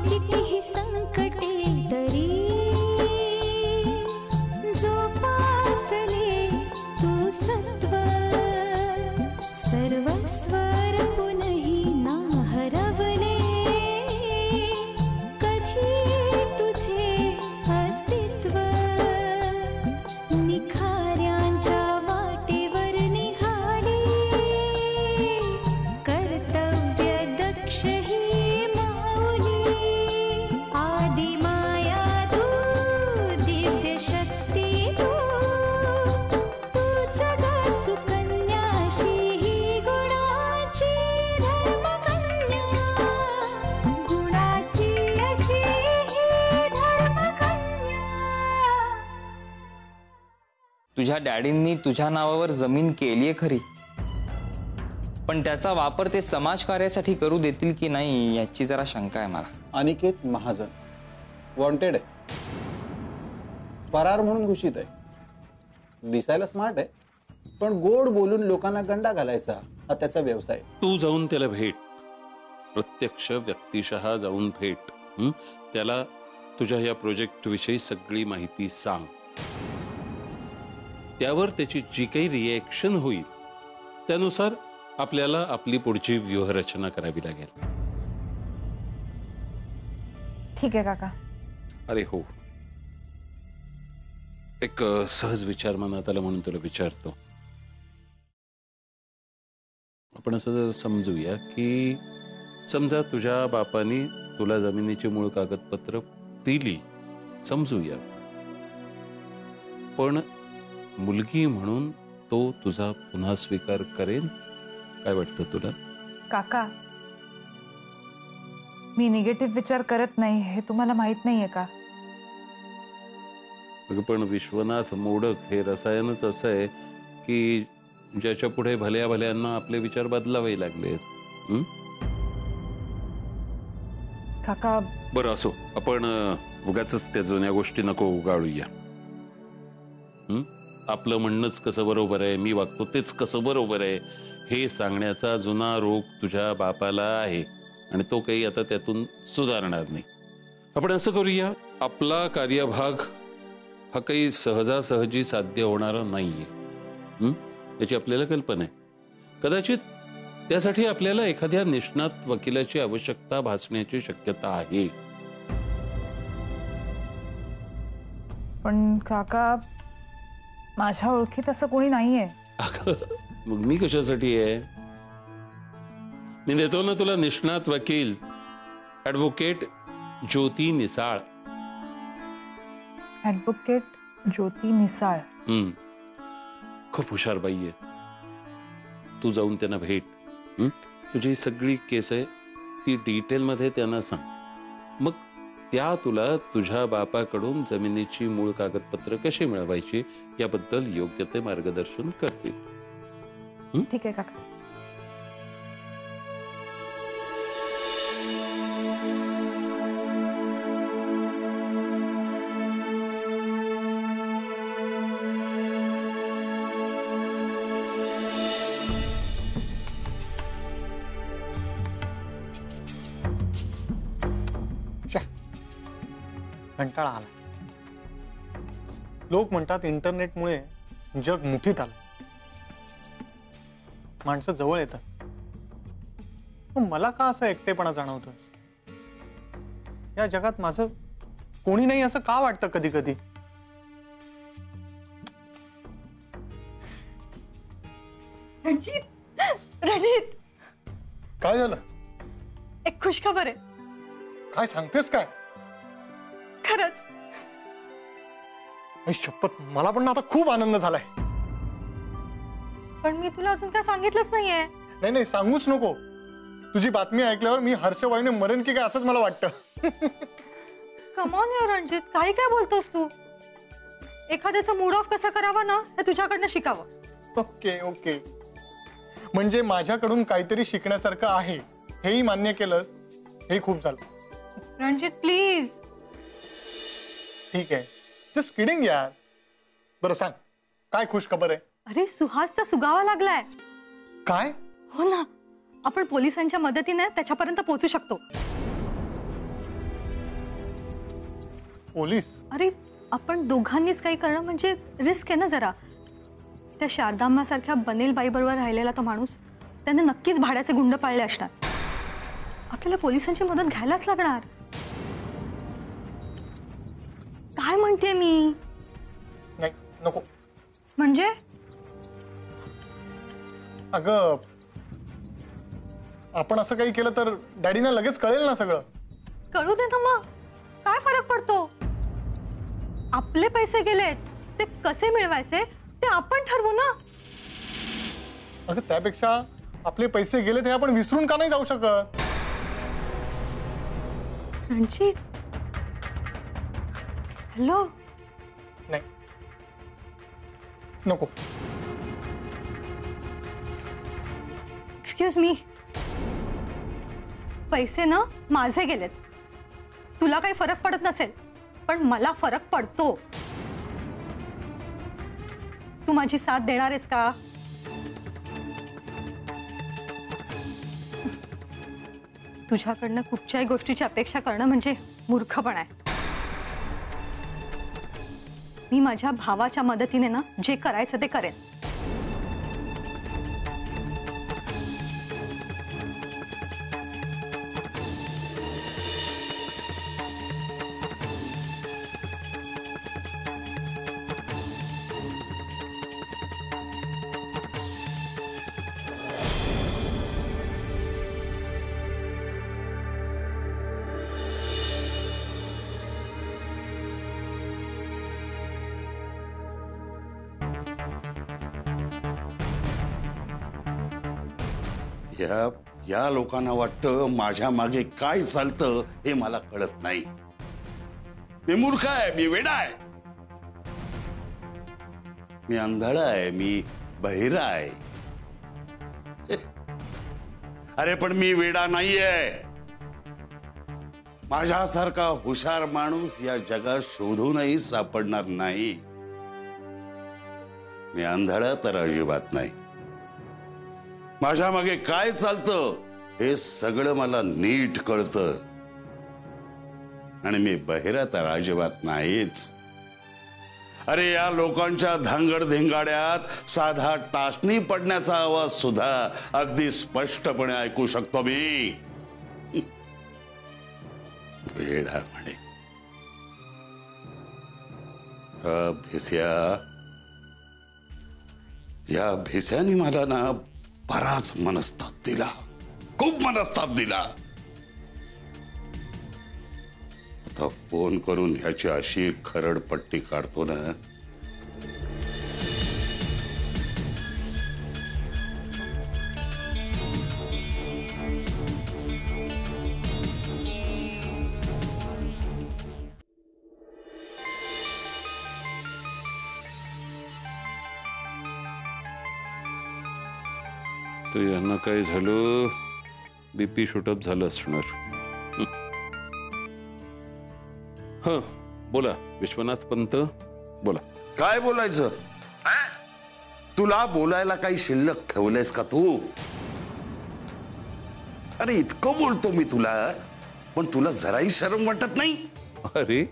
कितीही संकटे तरी जोपासले तू सत्व सर्वस्वर पुनही ना हरवले कधी तुझे अस्तित्व निखाऱ्यांच्या वाटेवर निघाली कर्तव्य दक्ष ही माऊली आदि माया तू दिव्य शक्ती तू तूच ग सुकन्याशी ही गुणाची धर्मकन्या गुणाची अशी ही धर्मकन्या. तुझ्या डॅडींनी तुझ्या नावावर जमीन केलीये खरी, पण त्याचा वापर ते समाजकार्यासाठी करू देतील की नाही याची जरा शंका आहे मला. अनिकेत महाजन वॉन्टेड आहे, फरार म्हणून घोषित आहे. दिसायला स्मार्ट आहे, पण गोड बोलून लोकांना गंडा घालायचा हा त्याचा व्यवसाय. तू जाऊन त्याला भेट, प्रत्यक्ष व्यक्तिशः जाऊन भेट. त्याला तुझ्या या प्रोजेक्ट विषयी सगळी माहिती सांग. त्यावर त्याची जी काही रिएक्शन होईल त्यानुसार आपल्याला आपली पुढची व्यूहरचना करावी लागेल. ठीक आहे काका. अरे हो, एक सहज विचार मनात आला म्हणून तुला विचारतो. आपण असं समजूया की समजा तुझ्या बापानी तुला जमिनीची मूळ कागदपत्र दिली, समजूया, पण मुलगी म्हणून तो तुझा पुन्हा स्वीकार करेल? काय वाटतं तुला? काका, मी निगेटिव्ह विचार करत नाही हे तुम्हाला माहित नाहीये का? पण विश्वनाथ मोडक हे रसायनच असं आहे की ज्याच्या पुढे भल्या भल्यांना आपले विचार बदलावे लागलेत. काका बरं असो, आपण उगाचच त्या जुन्या गोष्टी नको उगाळूया. आपलं म्हणणंच कसं बरोबर आहे, मी वागतो तेच कसं बरोबर आहे हे सांगण्याचा जुना रोग तुझ्या बापाला आहे आणि तो काही आता त्यातून सुधारणार नाही. आपण असं करूया, आपला कार्यभाग हा काही सहजासहजी साध्य होणारा नाहीये, याची आपल्याला कल्पना आहे. कदाचित त्यासाठी आपल्याला एखाद्या निष्णात वकिलाची आवश्यकता भासण्याची शक्यता आहे. पण काका, माझ्या ओळखीत असं कोणी नाहीये. मग मी कशासाठी आहे? मी देतो ना तुला निष्णात वकील, ॲडव्होकेट ज्योती निसाळ. ॲडव्होकेट ज्योती निसाळ? खूप हुशार बाई आहे. तू जाऊन त्यांना भेट. तुझी सगळी केस आहे ती डिटेल मध्ये त्यांना सांग. मग त्या तुला तुझ्या बापाकडून जमिनीची मूळ कागदपत्र कशी मिळवायची याबद्दल योग्य ते मार्गदर्शन करतील. ठीक आहे काका. कंटाळा आला. लोक म्हणतात इंटरनेटमुळे जग मुठीत आलं, माणसं जवळ येतात. पण मला का असं एकटेपणा जाणवतोय? या जगात माझं कोणी नाही असं का वाटतं कधी कधी? रणजित, रणजित, काय झालं? एक खुशखबर आहे. काय सांगतेस काय? खरंच? आई शपथ, मला पण आता खूप आनंद झालाय. पण मी तुला अजून काय सांगितलंच नाहीये. नाही नाही, सांगूच नको. तुझी बातमी ऐकल्यावर मी हर्षवाईने मरण की काय असंच मला वाटतं. कम ऑन यार रणजित, काय काय बोलतोस तू? एखाद्याचा मूड ऑफ कसा करावा ना हे तुझ्याकडनं शिकावं. ओके ओके, म्हणजे माझ्याकडून काहीतरी शिकण्यासारखं आहे हेही मान्य केलंस, हे खूप झालं. रणजित प्लीज. ठीक आहे, जस्ट किडिंग यार. बरं सांग, काय खुश खबर आहे? अरे सुहासचा सुगावा लागलाय. काय? हो ना, आपण पोलिसांच्या मदतीने त्याच्यापर्यंत पोहोचू शकतो. पोलीस? अरे आपण दोघांनीच काही करणं म्हणजे रिस्क आहे ना जरा. त्या शारदाम्मासारख्या बनेल बाईबरोबर राहिलेला तो माणूस, त्याने नक्कीच भाड्याचे गुंड पाळले असणार. आपल्याला पोलिसांची मदत घ्यायलाच लागणार. काय म्हणते मी? नाही, नको. म्हणजे अगं, आपण असं काही केलं तर डॅडीना लगेच कळेल ना सगळं. कळू दे ना मग, काय फरक पडतो? आपले पैसे गेलेत, ते कसे मिळवायचे ते आपण ठरवू ना. अगं, त्यापेक्षा आपले पैसे गेले ते आपण विसरून का नाही जाऊ शकत? रणजित, हॅलो. नाही, नको. Excuse me. पैसे ना माझे गेलेत. तुला काही फरक पडत नसेल, पण मला फरक पडतो. तू माझी साथ देणार आहेस का? तुझ्याकडनं कुठच्याही गोष्टीची अपेक्षा करणं म्हणजे मूर्खपणा आहे. मी माझ्या भावाच्या मदतीने ना जे करायचं ते करेन. या लोकांना वाटतं माझ्या मागे काय चालतं हे मला कळत नाही. मी मूर्ख आहे, मी वेडा आहे, मी आंधळा आहे, मी बहिरा आहे. अरे पण मी वेडा नाहीये. माझ्यासारखा हुशार माणूस या जगात शोधूनही सापडणार नाही. मी आंधळा तर अजिबात नाही. माझ्या मागे काय चालतं हे सगळं मला नीट कळतं. आणि मी बहिरा तर अजिबात नाहीच. अरे या लोकांच्या धांगड धिंगाड्यात साधा टाचणी पडण्याचा आवाज सुद्धा अगदी स्पष्टपणे ऐकू शकतो मी. वेडा म्हणे भिस्या. या भिस्याने मला ना बराच मनस्ताप दिला, खूप मनस्ताप दिला. आता फोन करून ह्याची अशी खरडपट्टी काढतो ना. तर यांना काय झालं, बीपी शूटअप झालं असणार. हा बोला विश्वनाथ पंत, बोला. काय बोलायचं? तुला बोलायला काही शिल्लक ठेवलेस का तू? अरे इतकं बोलतो मी तुला, पण तुला जराही शरम वाटत नाही? अरे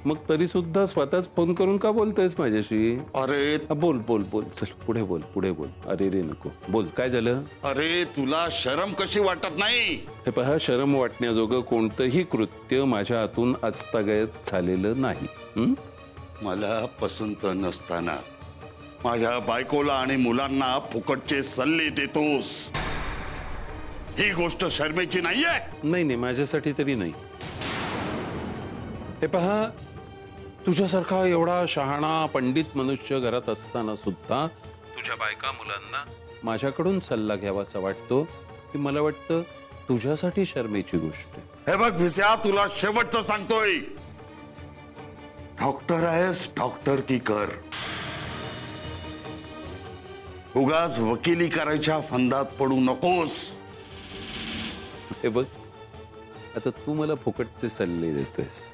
मग तरी सुद्धा स्वतःच फोन करून का बोलतोयस माझ्याशी? अरे बोल बोल बोल, चल पुढे बोल, पुढे बोल. अरे रे नको बोल, काय झालं? अरे तुला शरम कशी वाटत नाही? हे पहा, शरम वाटण्याजोगं कोणतंही कृत्य माझ्या हातून आजतागायत झालेलं नाही. मला पसंत नसताना माझ्या बायकोला आणि मुलांना फुकटचे सल्ले देतोस, ही गोष्ट शर्मेची नाहीये? नाही नाही, माझ्यासाठी तरी नाही. हे पहा, तुझ्यासारखा एवढा शहाणा पंडित मनुष्य घरात असताना सुद्धा तुझ्या बायका मुलांना माझ्याकडून सल्ला घ्यावासा वाटतो, की मला वाटतं तुझ्यासाठी शर्मेची गोष्ट. हे बघ भिस्या, तुला शेवटचं सांगतोय, डॉक्टर आहेस, डॉक्टर की कर. उगाच वकिली करायच्या फंदात पडू नकोस. हे बघ, आता तू मला फुकटचे सल्ले देतोयस.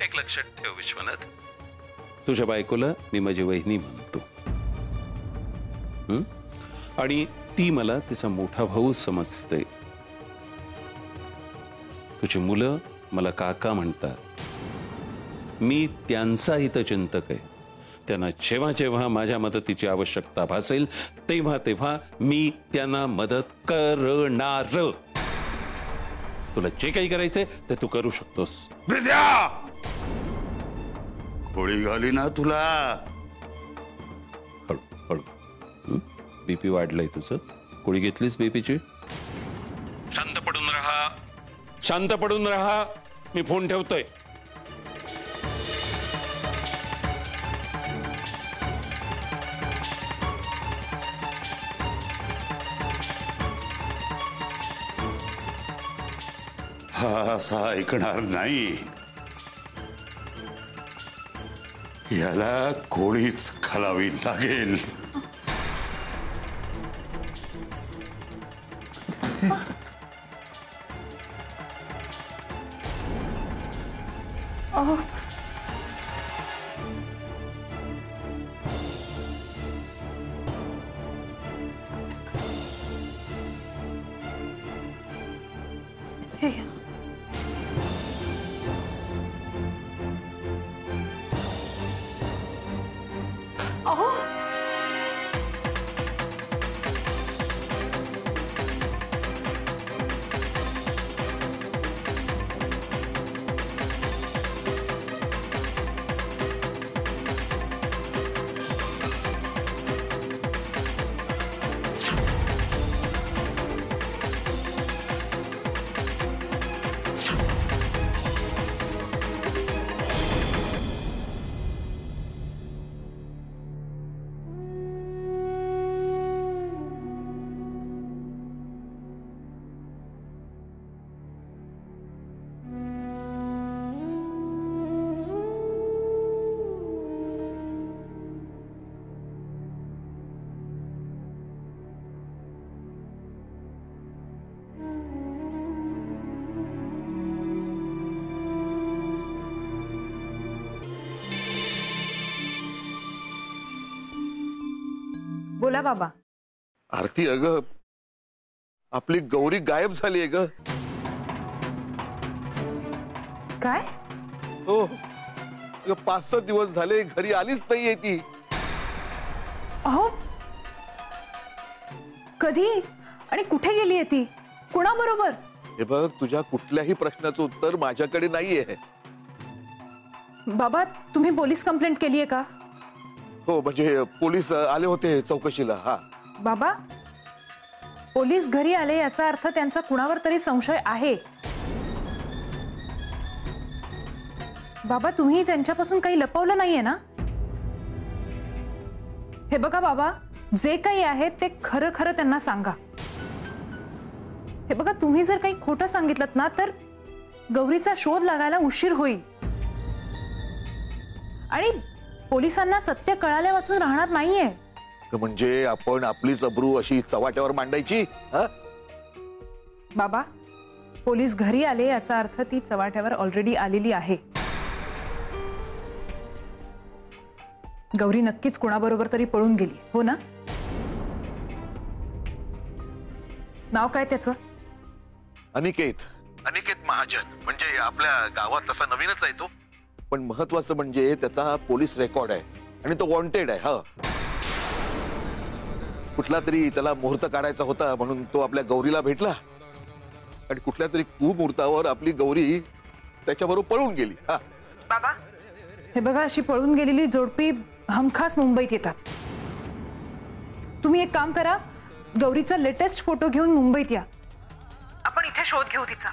एक लक्षात ठेव विश्वनाथ, तुझ्या बायकोला मी माझी वहिनी म्हणतो, आणि ती मला तिचा मोठा भाऊ समजते. तुझी मुलं मला काका म्हणतात. मी त्यांचा हितचिंतक आहे. त्यांना जेव्हा जेव्हा माझ्या मदतीची आवश्यकता भासेल तेव्हा तेव्हा मी त्यांना मदत करणार. तुला जे काही करायचंय ते तू करू शकतोस. गोळी घाली ना तुला. हळू हळू. बीपी वाढलंय तुझं. गोळी घेतलीस बीपीची? शांत पडून राहा, शांत पडून राहा. मी फोन ठेवतोय. हा असा ऐकणार नाही. याला गोळीच घालावी लागेल. बोला बाबा. आरती, अगं आपली गौरी गायब झाली आहे ग. काय? हो, 5-6 दिवस झाले घरी आलीच नाहीये ती. अहो, कधी आणि कुठे गेली आहे ती? कुणाबरोबर? हे बघ, तुझ्या कुठल्याही प्रश्नाचं उत्तर माझ्याकडे नाहीये. बाबा, तुम्ही पोलीस कंप्लेंट केली आहे का? हो, म्हणजे पोलीस आले होते चौकशीला. हा बाबा, पोलीस घरी आले याचा अर्थ त्यांचा कुणावर तरी संशय आहे. बाबा, तुम्ही त्यांच्यापासून काही लपवलं नाहीये ना? हे बघा बाबा, जे काही आहे ते खरं खरं त्यांना सांगा. हे बघा, तुम्ही जर काही खोटं सांगितलं ना तर गौरीचा शोध लागायला उशीर होईल आणि पोलिसांना सत्य कळाल्या वाचून राहणार नाहीये. म्हणजे आपण आपलीच अब्रू अशी चव्हाट्यावर मांडायची? बाबा, पोलीस घरी आले याचा अर्थ ती चव्हाट्यावर ऑलरेडी आलेली आहे. गौरी नक्कीच कोणाबरोबर तरी पळून गेली, हो ना? नाव काय त्याचं? अनिकेत महाजन. म्हणजे आपल्या गावात तसा नवीनच आहे तो, पण महत्वाचं म्हणजे त्याचा पोलीस रेकॉर्ड आहे आणि तो वॉन्टेड आहे. हा, कुठला तरी त्याला मुहूर्त काढायचा होता म्हणून तो आपल्या गौरीला भेटला आणि कुठल्या तरी कुमुहूर्तावर आपली गौरी त्याच्याबरोबर पळून गेली. हा बाबा, हे बघा, अशी पळून गेलेली जोडपी हमखास मुंबईत येतात. तुम्ही एक काम करा, गौरीचा लेटेस्ट फोटो घेऊन मुंबईत या. आपण इथे शोध घेऊ तिचा.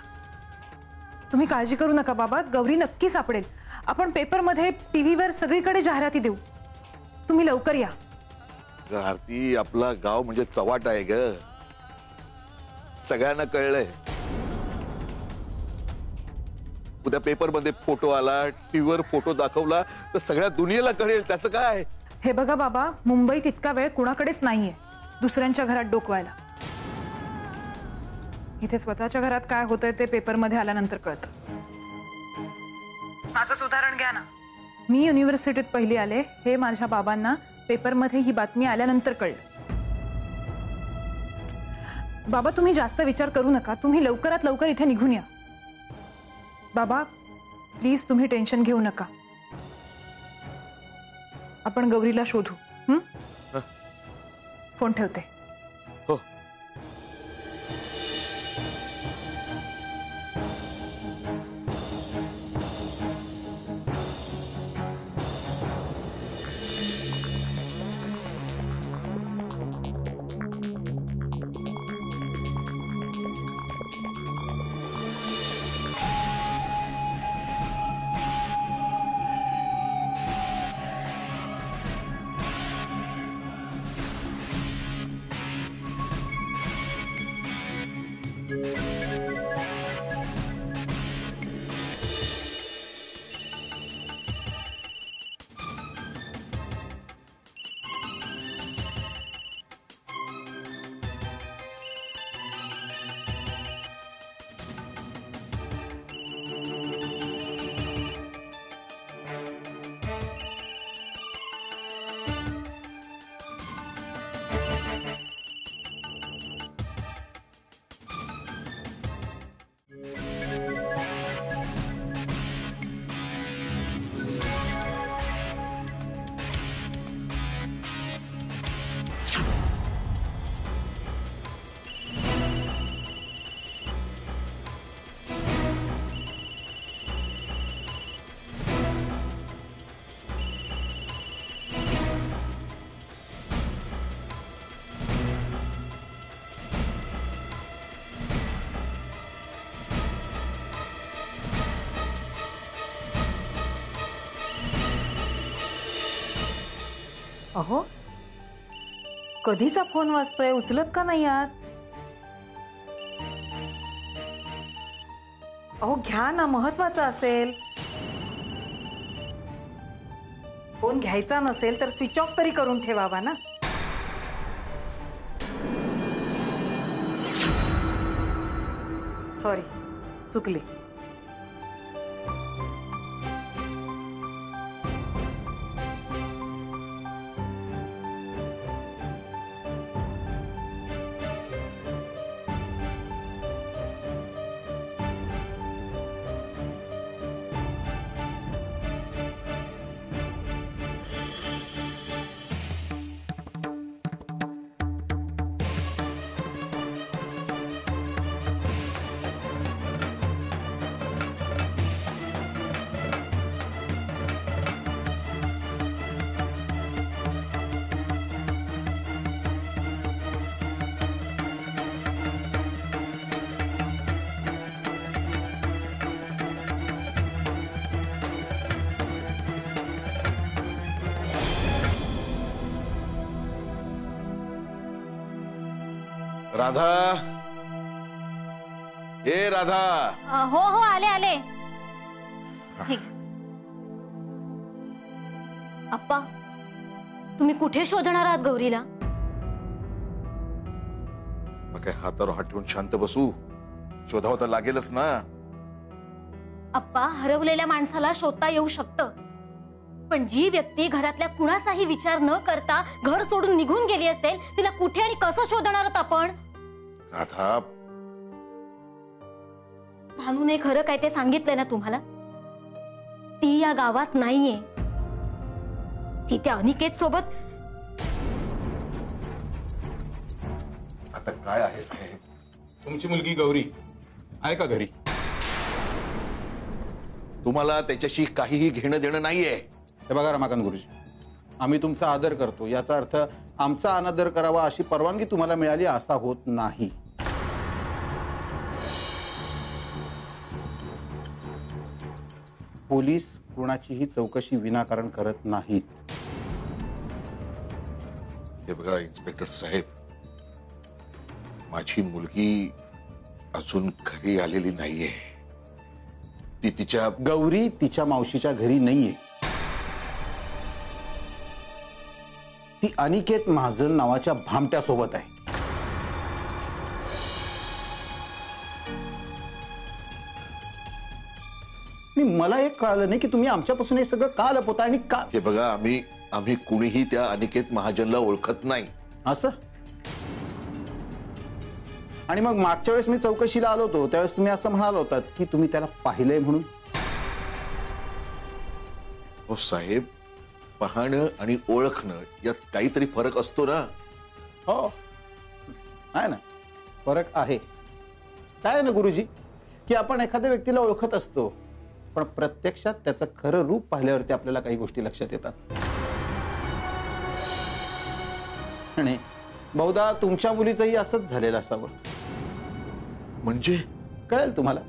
तुम्ही काळजी करू नका बाबा, गौरी नक्की सापडेल. आपण पेपरमध्ये, टीव्हीवर सगळीकडे जाहिराती देऊ. तुम्ही लवकर या. आरती, आपला गाव म्हणजे चव्हाट आहे ग. सगळ्यांना कळलंय. उद्या पेपरमध्ये फोटो आला, टीव्हीवर फोटो दाखवला तर सगळ्या दुनियेला कळेल. त्याचं काय? हे बघा बाबा, मुंबईत इतका वेळ कुणाकडेच नाहीये दुसऱ्यांच्या घरात डोकवायला. इथे स्वतःच्या घरात काय होतंय ते पेपरमध्ये आल्यानंतर कळतं. माझंच उदाहरण घ्या ना. मी युनिव्हर्सिटीत पहिली आले हे माझ्या बाबांना पेपरमध्ये ही बातमी आल्यानंतर कळलं. बाबा, तुम्ही जास्त विचार करू नका. तुम्ही लवकरात लवकर इथे निघून या. बाबा, प्लीज तुम्ही टेन्शन घेऊ नका. आपण गौरीला शोधू. फोन ठेवते. हो. अहो, कधीचा फोन वाजतोय, उचलत का नाही आहात? अहो घ्या ना, महत्वाचा असेल. फोन घ्यायचा नसेल तर स्विच ऑफ तरी करून ठेवावा ना. सॉरी, चुकले. राधा, ए राधा. हो हो, आले आले. हे. अप्पा, तुम्ही कुठे शोधणार आहात गौरीला? मग काय हातावर हात ठेवून शांत बसू? शोधावं तर लागेलच ना. अप्पा, हरवलेल्या माणसाला शोधता येऊ शकतं, पण जी व्यक्ती घरातल्या कुणाचाही विचार न करता घर सोडून निघून गेली असेल, तिला कुठे आणि कसं शोधणार आहोत आपण? राधा, भानूने खरं काय ते सांगितलंय ना तुम्हाला? ती या गावात नाहीये. ती त्या अनिकेत सोबत. आता काय आहे साहेब? तुमची मुलगी गौरी आहे का घरी? तुम्हाला त्याच्याशी काहीही घेणं देणं नाहीये. हे बघा रमाकांत गुरुजी, आम्ही तुमचा आदर करतो, याचा अर्थ आमचा अनादर करावा अशी परवानगी तुम्हाला मिळाली असा होत नाही. पोलीस कोणाचीही चौकशी विनाकारण करत नाहीत. हे बघा इन्स्पेक्टर साहेब, माझी मुलगी अजून घरी आलेली नाहीये. ती तिच्या गौरी तिच्या मावशीच्या घरी नाहीये. ती अनिकेत महाजन नावाच्या भामट्या सोबत आहे. आणि मला एक कळलं नाही की तुम्ही आमच्यापासून हे सगळं का लपवता आणि का. हे बघा, आम्ही कुणीही त्या अनिकेत महाजनला ओळखत नाही. असं? आणि मग मागच्या वेळेस मी चौकशीला आलो होतो त्यावेळेस तुम्ही असं म्हणाल होतात की तुम्ही त्याला पाहिलंय म्हणून. हो साहेब, पाहणं आणि ओळखणं यात काहीतरी फरक असतो ना. हो आहे ना, फरक आहे. काय आहे ना गुरुजी, की आपण एखाद्या व्यक्तीला ओळखत असतो, पण प्रत्यक्षात त्याचं खरं रूप पाहिल्यावरती आपल्याला काही गोष्टी लक्षात येतात. आणि बहुधा तुमच्या मुलीचंही असंच झालेलं असावं. म्हणजे कळेल तुम्हाला.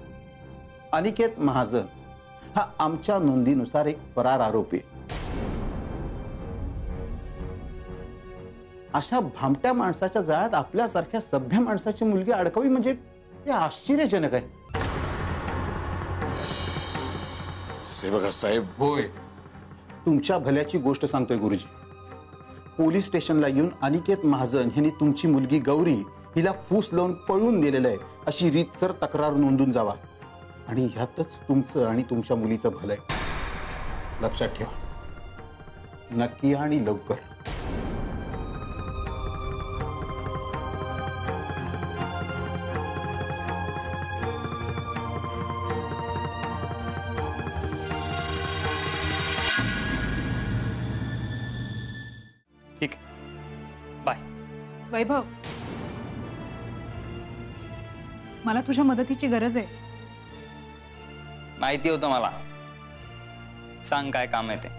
अनिकेत महाजन हा आमच्या नोंदीनुसार एक फरार आरोपी आहे. अशा भामट्या माणसाच्या जाळ्यात आपल्यासारख्या सभ्य माणसाची मुलगी अडकावी म्हणजे हे आश्चर्यजनक आहे. बघा साहेब, होय, तुमच्या भल्याची गोष्ट सांगतोय गुरुजी. पोलीस स्टेशनला येऊन अनिकेत महाजन यांनी तुमची मुलगी गौरी हिला फूस लावून पळून नेलेलं आहे अशी रीतसर तक्रार नोंदून जावा. आणि ह्यातच तुमचं आणि तुमच्या मुलीचं भलंय. लक्षात ठेवा, नक्की आणि लवकर. ठीक, बाय. वैभव, मला तुझ्या मदतीची गरज आहे. माहिती होतं मला. सांग काय काम आहे ते.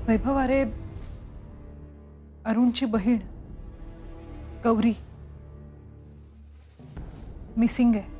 वैभव, अरे अरुणची बहीण गौरी मिसिंग आहे.